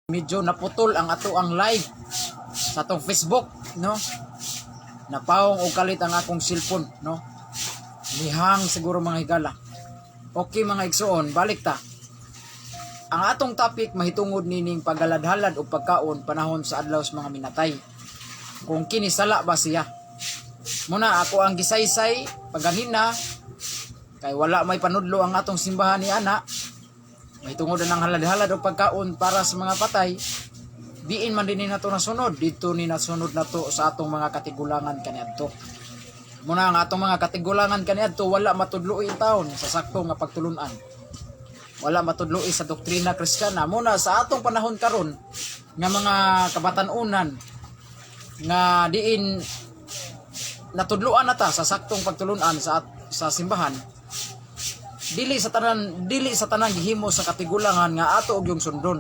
Medyo naputol ang ato ang live sa atong Facebook, no? Napawong og kalit ang akong cellphone, no? Lihang siguro mga higala. Okay mga igsoon, balik ta. Ang atong topic mahitungod nining paghaladhalad o pagkaon panahon sa adlaw sa mga minatay. Kung kini sala ba siya? Muna ako ang gisaysay pagganina kay wala may panudlo ang atong simbahan ni ana. Mahitungod ng halad-halad o pagkaon para sa mga patay, diin man din nato nasunod, dito ni nasunod nato sa atong mga katigulangan kaniadto. Muna ang atong mga katigulangan kaniadto wala matudloi taon sa sakto nga pagtulunan. Wala matudloi sa doktrina Kristiyana. Muna sa atong panahon karon nga mga kabatanunan nga diin natudluan nata sa saktong pagtulunan sa simbahan. Dili sa tanan gihimo sa katigulangan nga ato og yung sundon.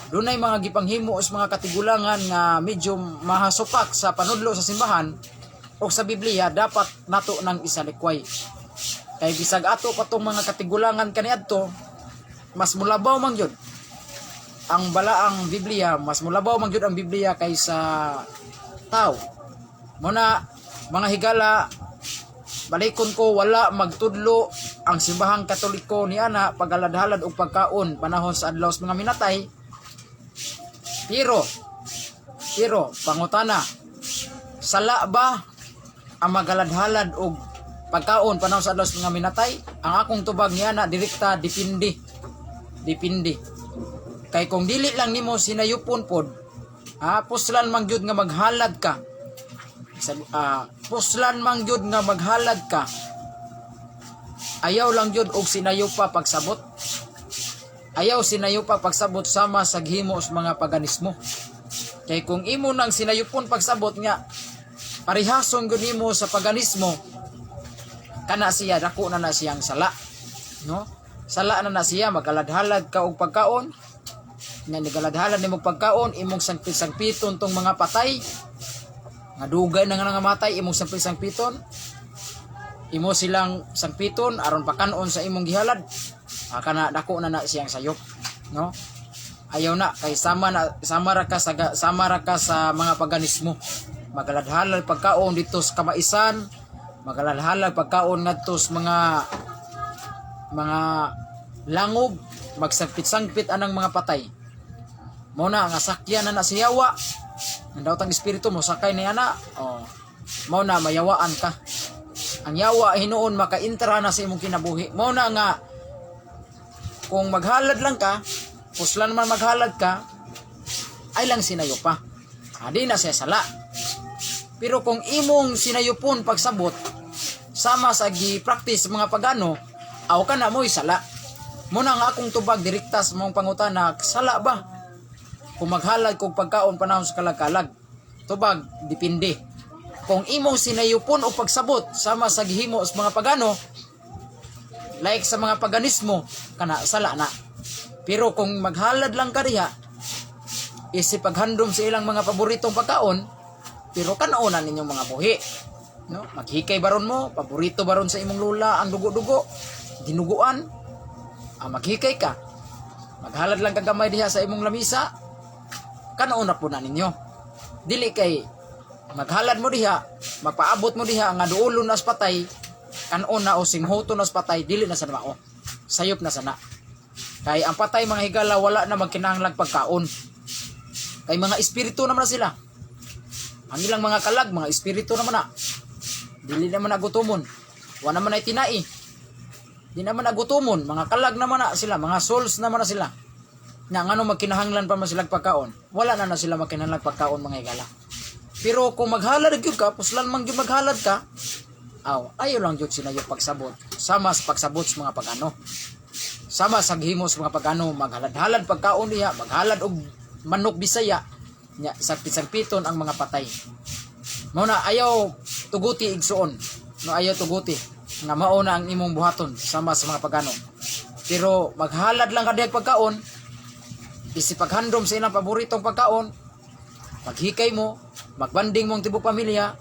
Dunay mga gipanghimo sa mga katigulangan nga medyo mahasupak sa panudlo sa simbahan o sa Biblia dapat nato nang isalikway. Kay bisag ato patong mga katigulangan kaniadto mas mulabaw man gyud ang balaang Biblia, mas mulabaw man gyud ang Biblia kaysa tao. Muna mga higala, balikon ko wala magtudlo ang simbahang Katoliko ni ana paghaladhalad og pagkaon panahon sa adlaw sa mga minatay. Pero pangutana, sala ba ang maghaladhalad og pagkaon panahon sa adlaw sa mga minatay? Ang akong tubag ni ana direkta depende. Kay kung dili lang nimo sinayupon pod, puslan man gyud nga maghalad ka. Puslan man gyud nga maghalad ka. Ayaw lang gyud og sinayo pa pagsabot. Ayaw sinayo pa pagsabot sama sa gihimo sa mga paganismo. Kay kung imo nang sinayupon pagsabot nga parihason gyud nimo sa paganismo, kana siya dako na siyang sala, no? Sala na siya, maghaladhalad ka og pagkaon. Nga nagaladhalad nimo pagkaon, imong sangpiton tong mga patay. Nga dugay na nga nangamatay, imong sangpiton. Imo silang sangpiton aron pakanon sa imong gihalad. Kana dako na siyang sayop, no? Ayaw na kay sama ra ka sa mga paganismo. Maghaladhalad pagkaon dito sa kamaisan, maghaladhalad pagkaon ngadto sa mga langob, magsangpit-sangpit anang mga patay. Mao na nga sakyan na si Yawa. Ang daw tang espiritu mo sakay ni ana. Mao na mayawaan ka. Ang yawa hinuon makaintra na sa imong kinabuhi. Mao na nga kung maghalad lang ka, puslan man maghalad ka, ay lang sinayo pa. Di na siya sala. Pero kung imong sinayupon pagsabot, sama sa gi-practice mga pagano, aw ka na mo'y sala. Muna nga akong tubag direkta sa mong pangutana, sala ba? Kung maghalad kong pagkaon panahon sa kalag-kalag, tubag, dipindi. Kung imong sinayupon o pagsabot sama sa gihimo sa mga pagano, like sa mga paganismo, kana sala na. Pero kung maghalad lang ka diha, isipaghandom sa ilang mga paboritong pagkaon, pero kanauna ninyong mga buhi, no? Maghikay baron mo, paborito baron sa imong lula ang dugo-dugo, dinuguan, maghikay ka. Maghalad lang ka gamay diha sa imong lamisa, kanauna po na ninyo. Dili kay maghalad mo diha, magpaabot mo diha nga duulon na sa patay, kanuna o singhoto na sa patay, dili na sa mao. Sayop na sana. Kay ang patay mga higala wala na magkinahanglang pagkaon. Kay mga espiritu naman na sila. Ang ilang mga kalag, mga espiritu naman na. Dili naman nagutumon. Wala naman ay tinai. Di naman nagutumon. Mga kalag naman na sila. Mga souls naman na sila. Nga ano magkinahanglan pa man silang pagkaon. Wala na sila magkinahanglang pagkaon mga higala. Pero kung maghalad gyud ka, puslan man gyud maghalad ka, ayaw lang gyud sinayo pagsabot. Sama sa pagsabot sa mga pagano. Sama sa gihimo sa mga pagano, maghalad-halad pagkaon niya, maghalad og manok Bisaya, nya sagpit-sagpiton ang mga patay. Mao na ayaw tuguti igsuon. No ayaw tuguti nga mao na ang imong buhaton sama sa mga pagano. Pero maghalad lang ka diha pagkaon, isipaghandom sa ilang paboritong pagkaon, maghikay mo, magbanding mong tibok pamilya,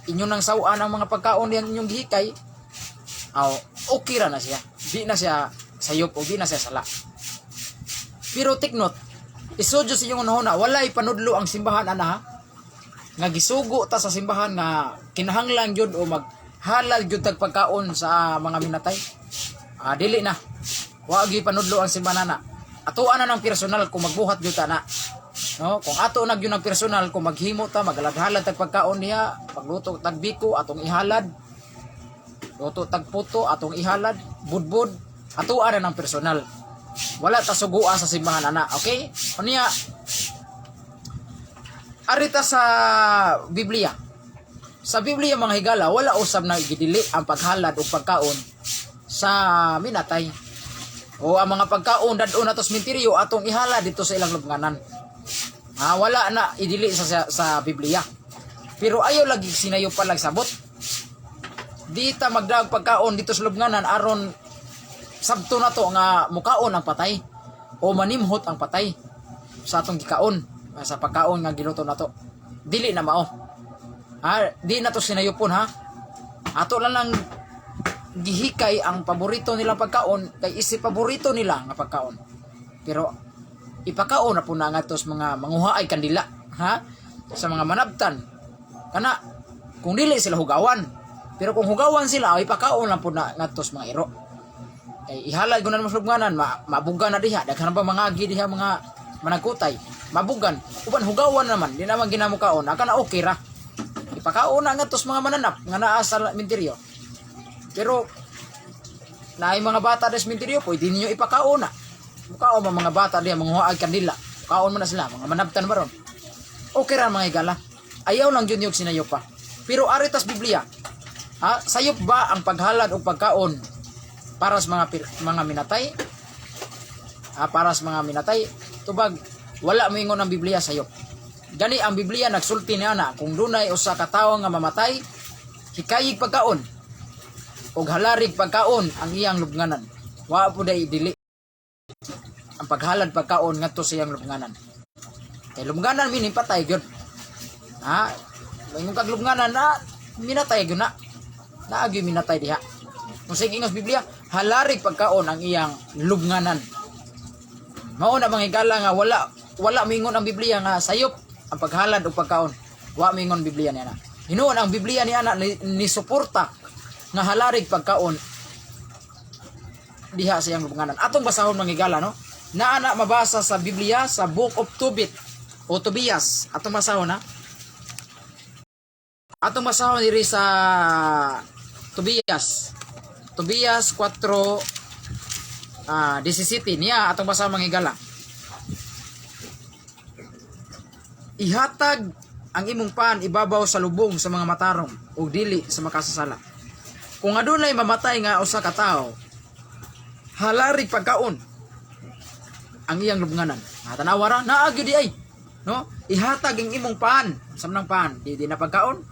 inyo nang sawaan ang mga pagkaon yang inyong gihikay, okay ra na siya. Di na siya sayop o di na siya sala. Pero take note, Isudyo sa inyong unahuna, walay panudlo ang simbahan ana ha. Nga gisugo ta sa simbahan nga kinahanglan jud o maghalal jud tag pagkaon sa mga minatay. Dili na. Wa gyud panudlo ang simbahan ana. Atuan na ng personal kung magbuhat jud ta na. No, kung ato na gyud ng personal kung maghimo ta maghalad tag pagkaon niya, pagluto tag biko atong ihalad. Luto tag puto atong ihalad, budbud atuan na ng personal. Wala ta sugua sa simbahan ana, okay? Unya arita sa Biblia. Sa Biblia mga higala, wala usab na gidili ang paghalad o pagkaon sa minatay. O ang mga pagkaon dadon nato sa sementeryo atong ihalad dito sa ilang lubnganan. Wala na idili sa Biblia. Pero ayaw lagi sinayo pa sabot. Di ta magdag pagkaon dito sa lubnganan aron sabto na to nga mukaon ang patay o manimhot ang patay sa atong gikaon sa pagkaon nga giluto nato. Dili na mao. Di na to sinayupon ha. Ato lang gihikay ang paborito nilang pagkaon kay isip paborito nila nga pagkaon. Pero ipakaon na po na nga tos mga manguhaay kandila ha sa mga manabtan. Kana kung dili sila hugawan. Pero kung hugawan sila ay ipakaon lang po na nga tos mga iro. Ihalay ko na naman sa lubnganan, mabugan na diha. Daghan ba mga agi diha mga managkutay. Mabugan. Uban hugawan naman, di naman ginamukaon. Aka na okay ra. Ipakaon na nga tos mga mananap nga naa sa sementeryo. Pero naay mga bata sa sementeryo, pwede ninyo ipakaon na. Mukaon mga bata diha manguhaay kandila. Kaon mo na sila, mga manabtan ba ron. Okay ra mga higala. Ayaw lang yun yung sinayo pa. Pero aritas Biblia. Sayop ba ang paghalad o pagkaon para sa mga minatay? Para sa mga minatay, tubag wala moingon ang Biblia sayo. Gani ang Biblia nagsulti niya na kung dunay usa ka tawo nga mamatay, hikayig pagkaon o halarig pagkaon ang iyang lubnganan. Wa po day dili ang paghalad pagkaon ngadto sa iyang lubnganan. Kay lubnganan mini patay gyud. Ingon kag lubnganan na minatay gyud na. Naagi minatay diha. Kung sa ingos Biblia, halarig pagkaon ang iyang lubnganan. Mao na mga higala nga wala mingon ang Biblia nga sayop ang paghalad o pagkaon. Wa mingon Biblia niya na. Hinuon ang Biblia niya na ni suporta nga halarig pagkaon diha sa iyang lubnganan. Atong basahon mga higala no. Naa mabasa sa Biblia sa Book of Tobit o Tobias. Atong basahon ha. Atong basahon diri sa Tobias 4:17 niya atong basa mga higala. Ihatag ang imong pan ibabaw sa lubong sa mga matarong ug dili sa makasasala. Kung adunay mamatay nga usa ka tawo, halarig pagkaon ang iyang lubnganan. Tanawa ra naa gyud ay, no? Ihatag ang imong pan, samnang pan, di na pagkaon.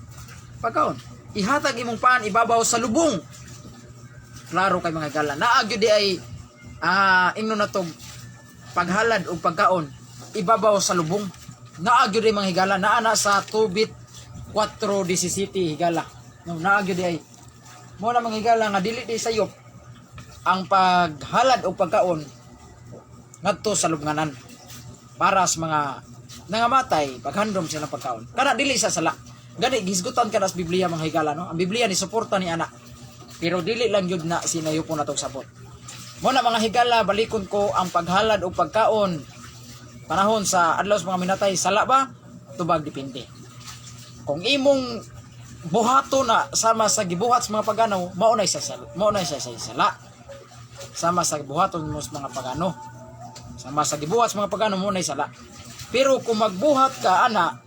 Ihatag imong pan ibabaw sa lubong. Klaro kay mga higala. Naa gyud di ay ingnon na to paghalad o pagkaon ibabaw sa lubong. Naa gyud di mga higala. Naa na sa Tobit 4:17 higala. No, naa gyud di ay. Mo na mga higala nga dili di sayop ang paghalad o pagkaon ngadto sa lubnganan para sa mga nangamatay paghandom sila pagkaon. Kana dili sa sala. Gani gisgutan ka na sa Biblia mga higala no. Ang Biblia ni suporta ni ana. Pero dili lang yun na sinayo po na itong sabot. Muna mga higala, balikon ko ang paghalad o pagkaon. Panahon sa adlaw sa mga minatay, sala ba? Tubag dipindi. Kung imong buhato na sama sa gibuhat sa mga pagano, maunay sa sala. Sama sa buhaton mo sa mga pagano. Sama sa gibuhat sa mga pagano, maunay sala. Pero kung magbuhat ka, ana,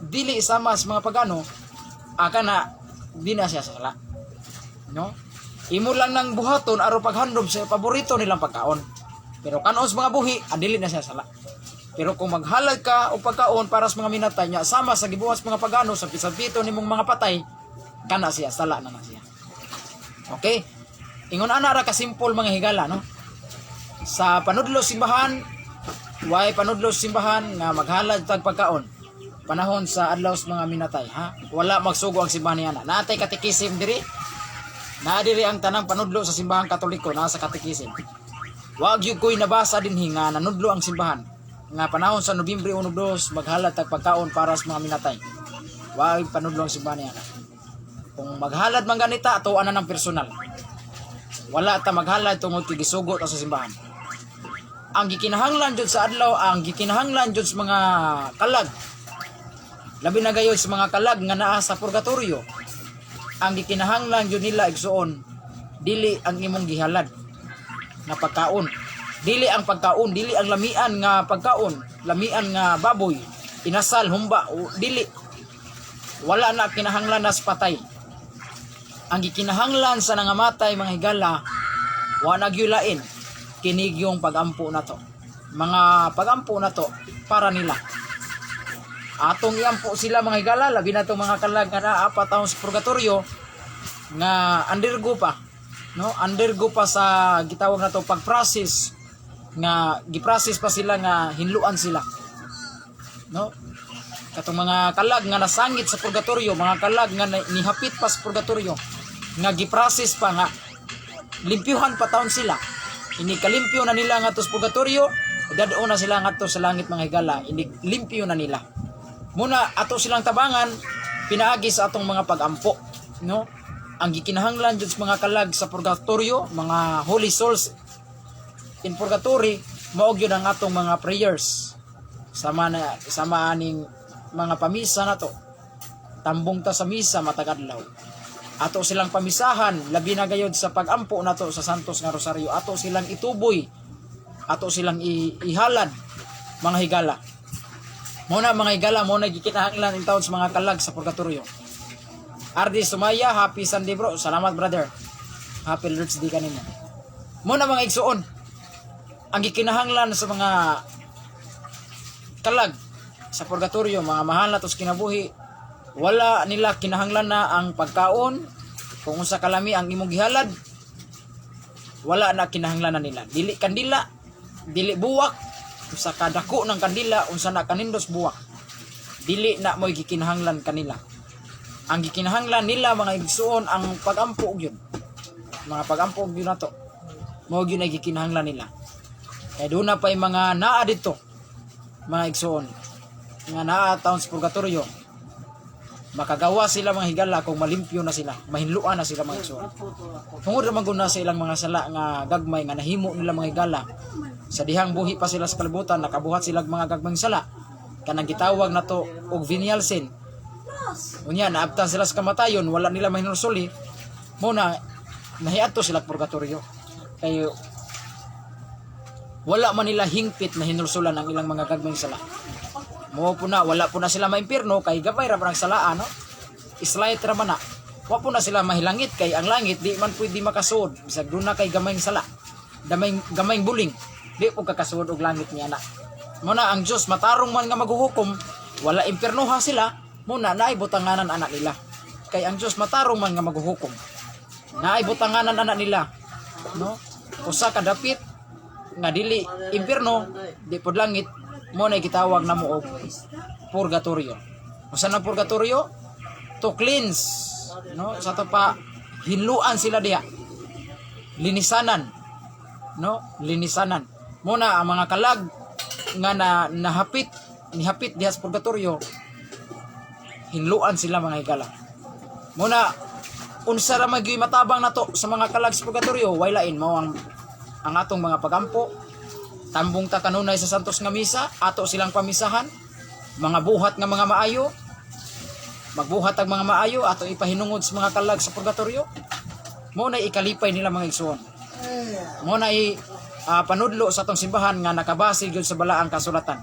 dili sama sa mga pagano, aka na, di na siya sala. No? Imo lang nang buhaton aron paghandom sa paborito nilang pagkaon. Pero kanon sa mga buhi, dili na siya sala. Pero kung maghalad ka o pagkaon para sa mga minatay niya, sama sa gibuhat sa mga pagano sa pisapito nimong mga patay, kana siya sala na siya. Okay? Ingon ana ra ka simple mga higala no. Sa panudlo simbahan, way panudlo simbahan nga maghalad tag pagkaon. Panahon sa adlaw sa mga minatay, ha? Wala magsugo ang simbahan niya na. Natay katikisim diri. Naadiri ang tanang panudlo sa simbahang Katoliko na sa katikisim. Wag yung ko'y nabasa din hinga nanudlo ang simbahan. nga panahon sa Nobyembre 1-2 maghalad tag pagkaon para sa mga minatay. Wa panudlong simbahan niya. Kung maghalad man ganita atuan na ng personal. Wala ta maghalad tungod kay gisugot sa simbahan. Ang gikinahanglan jud sa adlaw, ang gikinahanglan jud sa mga kalag. Labi na gayud sa mga kalag nga naa sa purgatorio. Ang gikinahanglan jud nila igsuon dili ang imong gihalad na pagkaon. Dili ang pagkaon, dili ang lamian nga pagkaon, lamian nga baboy, inasal, humba, dili. Wala na kinahanglan na sa patay. Ang gikinahanglan sa nangamatay mga higala, wa nagyulain kinig yung pagampo na to. Mga pagampo na to para nila. Atong iampo sila mga higala, labi na to mga kalag nga 4 taon sa purgatorio nga undergo pa, no? Undergo pa sa gitawag na to pag-process nga giprocess pa sila nga hinluan sila, no? Katong mga kalag nga nasangit sa purgatorio, mga kalag nga nihapit pa sa purgatorio nga giprocess pa nga limpyuhan pa taon sila. Ini kalimpyo na nila nga to sa purgatorio, dadao na sila nga to sa langit mga higala, ini limpyo na nila. Muna ato silang tabangan pinaagi sa atong mga pagampo, no? Ang gikinahanglan jud sa mga kalag sa purgatorio, mga holy souls in purgatory, maog yun ang atong mga prayers. Sama aning mga pamisa na to. Tambong ta sa misa matagadlaw. Ato silang pamisahan, labi na gayod sa pagampo na to sa Santos nga Rosario. Ato silang ituboy. Ato silang ihalad mga higala. Muna mga higala, muna gikinahanglan in taon sa mga kalag sa purgatorio. Ardi Sumaya, happy Sunday bro. Salamat brother. Happy Lord's Day kanimo. Muna mga igsuon, ang gikinahanglan sa mga kalag sa purgatorio, mga mahal na tos kinabuhi, wala nila kinahanglan na ang pagkaon. Kung unsa kalami ang imong gihalad, wala na kinahanglan na nila. Dili kandila, dili buwak, sa kadako ng kandila unsa na kanindos buwak. Dili na mo'y gikinahanglan kanila. Ang gikinahanglan nila mga igsuon ang pagampo gyud. Mga pagampo gyud nato. Mao gyud ay gikinahanglan nila. Kaya doon na pa yung mga naa dito, mga igsoon, nga naa taon sa purgatorio, makagawa sila mga higala kung malimpyo na sila, mahinluan na sila mga igsoon. Tungod naman guna sa ilang mga sala nga gagmay, nga nahimo nila mga higala, sa dihang buhi pa sila sa kalibutan, nakabuhat sila mga gagmayng sala, kanang gitawag na to, og venial sin. Unya, naabtan sila sa kamatayon, wala nila mahinusuli, muna, nahiato sila purgatorio. Kayo, wala man nila hingpit na hinulsulan ang ilang mga gagmayng sala. Mo po na, wala po na sila maimpirno kay gabay ra parang salaan, no? Islayt ra man na. Wa po na sila mahilangit kay ang langit di man pwede makasuod. Bisag doon na kay gamayng sala. Gamayng buling. Di po kakasuod og langit niya na. Muna ang Dios matarong man nga maghuhukom, wala impirnoha sila, muna naay butanganan anak nila. Kay ang Dios matarong man nga maghuhukom. Naay butanganan anak nila, no? Usa ka dapit nga dili impierno, di pod langit, mo na gitawag na mo og purgatorio. Usa na purgatorio? To cleanse, no? Sa to pa hinluan sila diha. Linisanan, no? Linisanan. Muna ang mga kalag nga nihapit diha sa purgatorio, hinluan sila mga higala. Muna unsa ra magyoy matabang nato sa mga kalag sa purgatorio, way lain mao ang atong mga pagampo. Tambong ta kanunay sa Santos nga misa, ato silang pamisahan, mga buhat nga mga maayo, magbuhat ang mga maayo, ato ipahinungod sa mga kalag sa purgatorio. Mo na ikalipay nila mga igsoon. Mo na panudlo sa atong simbahan nga nakabase gyud sa balaang kasulatan.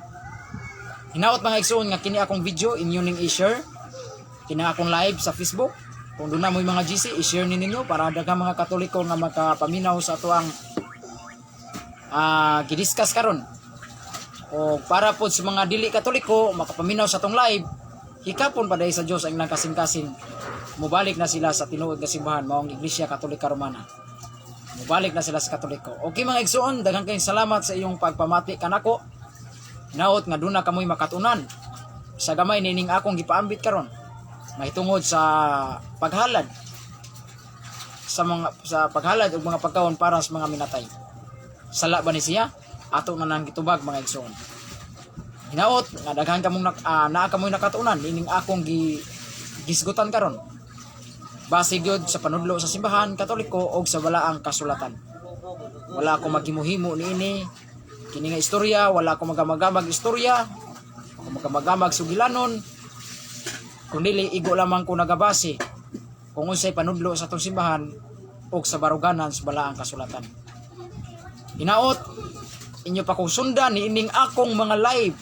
Hinaot mga igsoon nga kini akong video inyo ning i-share, kini akong live sa Facebook. Kung doon na mo yung mga GC, i-share ninyo para daghang mga Katoliko nga makapaminaw sa ato ang gidiscuss karon. O para po sa mga dili Katoliko makapaminaw sa atong live, hikapon pa dahil sa Dios ang ilang kasing-kasing mubalik na sila sa tinuod nga simbahan maong Iglesia Katolika Romana. Mubalik na sila sa Katoliko. Okay mga igsoon, daghang kayong salamat sa iyong pagpamati kanako. Naot nga doon na kamoy makatunan sa gamay nining akong gipaambit karon. Mahitungod sa paghalad sa paghalad og mga pagkaon para sa mga minatay. Sala ba ni siya? Ato na nang gitubag mga igsoon. Hinaot nga daghan kamong naa kamoy nakatunan ining akong gisgutan karon. Base gyud sa panudlo sa simbahan Katoliko og sa balaang kasulatan. Wala ako maghimuhimo niini kini nga istorya, wala ako magagamag istorya, ako magagamag sugilanon. Kundi igo lamang ko nagabase kung unsay panudlo sa atong simbahan og sa baruganan sa balaang kasulatan. Hinaot inyo pa kong sundan niining akong mga live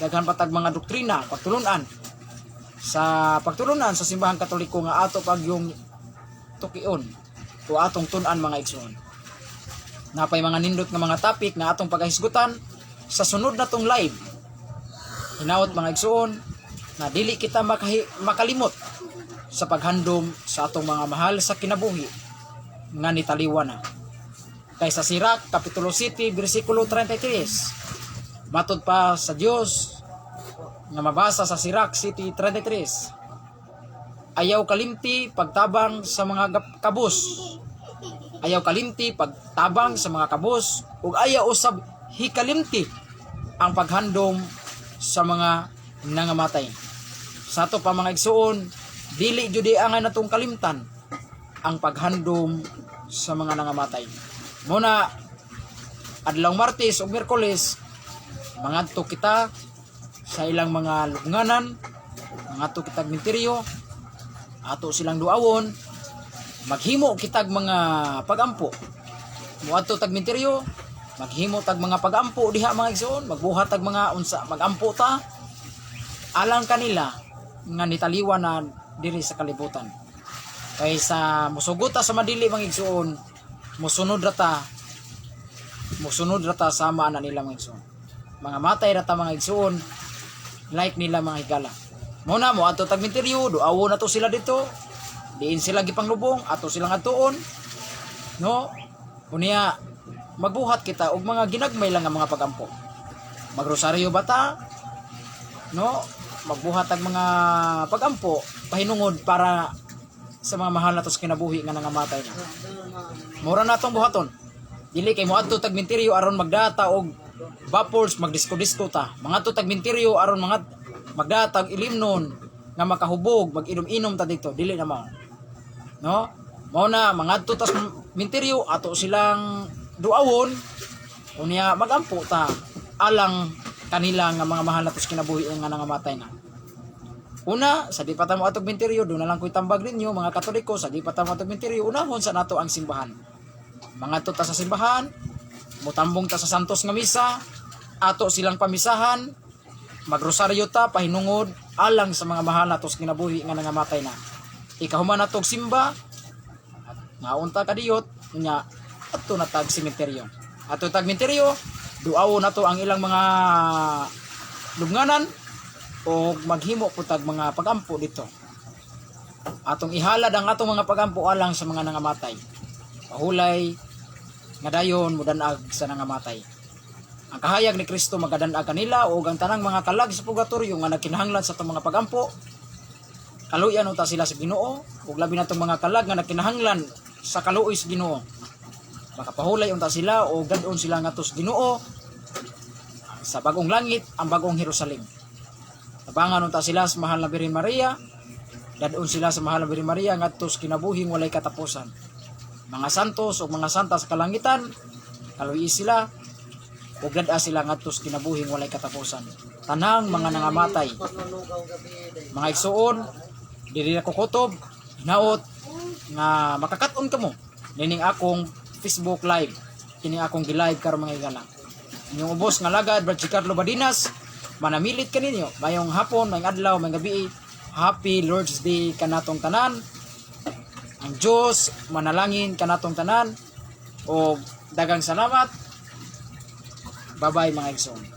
daghan patag mga doktrina pagtulunan sa simbahan Katoliko nga ato pag yung tukion o atong tun-an mga igsoon. Napay mga nindot nga mga topic nga atong pagahisgutan sa sunod na tong live. Hinaot mga igsoon na dili kita makalimot sa paghandom sa atong mga mahal sa kinabuhi nga nitaliwan na. Kay sa Sirach Kapitulo 7 bersikulo 33 matod pa sa Dios nga mabasa sa Sirach 7:33, ayaw kalimti pagtabang sa mga kabus, ayaw kalimti pagtabang sa mga kabus, ug ayaw usab hikalimti ang paghandom sa mga nangamatay. Sa ato pa mga igsoon, dili jud ang natong kalimtan ang paghandom sa mga nangamatay. Muna adlaw Martes ug Miyerkules mangadto kita sa ilang mga lubnganan, mangadto kitag menteryo, ato silang duawon, maghimo kitag mga pagampo. Muadto tag menteryo, maghimo tag mga pagampo diha mga igsoon, magbuhat tag mga unsa magampo ta alang kanila nga nitaliwan na diri sa kalibutan. Kaysa musugot ta sa madili mga igsoon, musunod rata sama na nila mga igsoon. Mga matay rata mga igsoon, like nila mga higala. Muna mo ato tag menteryo, duawo na to sila dito. Diin sila gipanglubong, ato silang atuon. No? Unya magbuhat kita og mga ginagmay lang nga mga pagampo. Magrosaryo bata. No? Magbuhat ang mga pagampo pahinungod para sa mga mahal nato sa kinabuhi nga nangamatay na. Mura na tong buhaton. Dili kay mo adto tag menteryo aron magdata og vapors magdisko-disko ta. Mga to tag menteryo aron mga magdatag ilimnon nga makahubog mag-inom-inom ta dito, dili na mao. No? Mao na mga adto tas menteryo ato silang duawon unya magampo ta alang kanila nga mga mahal nato sa kinabuhi nga nangamatay na. Una, sa di pa ta mo atog menteryo, do na lang ko'y tambag ninyo mga Katoliko, sa di pa ta mo atog menteryo, unahon sa nato ang simbahan. Mga to ta sa simbahan, mutambong ta sa santos nga misa, ato silang pamisahan, magrosaryo ta pahinungod alang sa mga mahal nato sa kinabuhi nga nangamatay na. Ikahuman natog simba, ngaon ta kadiyot, nya ato na tag sementeryo. Ato tag menteryo, duawo na to ang ilang mga lubnganan o maghimo po tag mga pagampo dito. Atong ihalad ang atong mga pagampo alang sa mga nangamatay. Pahulay nga dayon mudanag sa nangamatay. Ang kahayag ni Kristo magadanag kanila o ang tanang mga kalag sa purgatorio nga nagkinahanglan sa atong mga pagampo. Kaluyan ta sila sa Ginoo ug labi na tong mga kalag nga nagkinahanglan sa kaluoy sa Ginoo. Makapahulay unta sila o gadon sila ngadto sa Ginoo sa bagong langit, ang bagong Jerusalem. Tabangan unta sila sa mahal na Birhen Maria, dadon sila sa mahal na Birhen Maria ngadto sa kinabuhing walay katapusan. Mga santos o mga santa sa kalangitan, kaluyi sila ug dad-a sila ngadto sa kinabuhing walay katapusan. Tanang mga nangamatay. Mga igsoon, diri ako kutob, hinaot nga makakaton kamo nining akong Facebook live. Kini akong gi-live karon mga igala. Inyong ubos nga lagad Brad Carlo Badinas, manamilit kaninyo mayong hapon, mayong adlaw, mayong gabi. Happy Lord's Day kanatong tanan. Ang Dios manalangin kanatong tanan o dagang salamat. Bye-bye mga igsoon.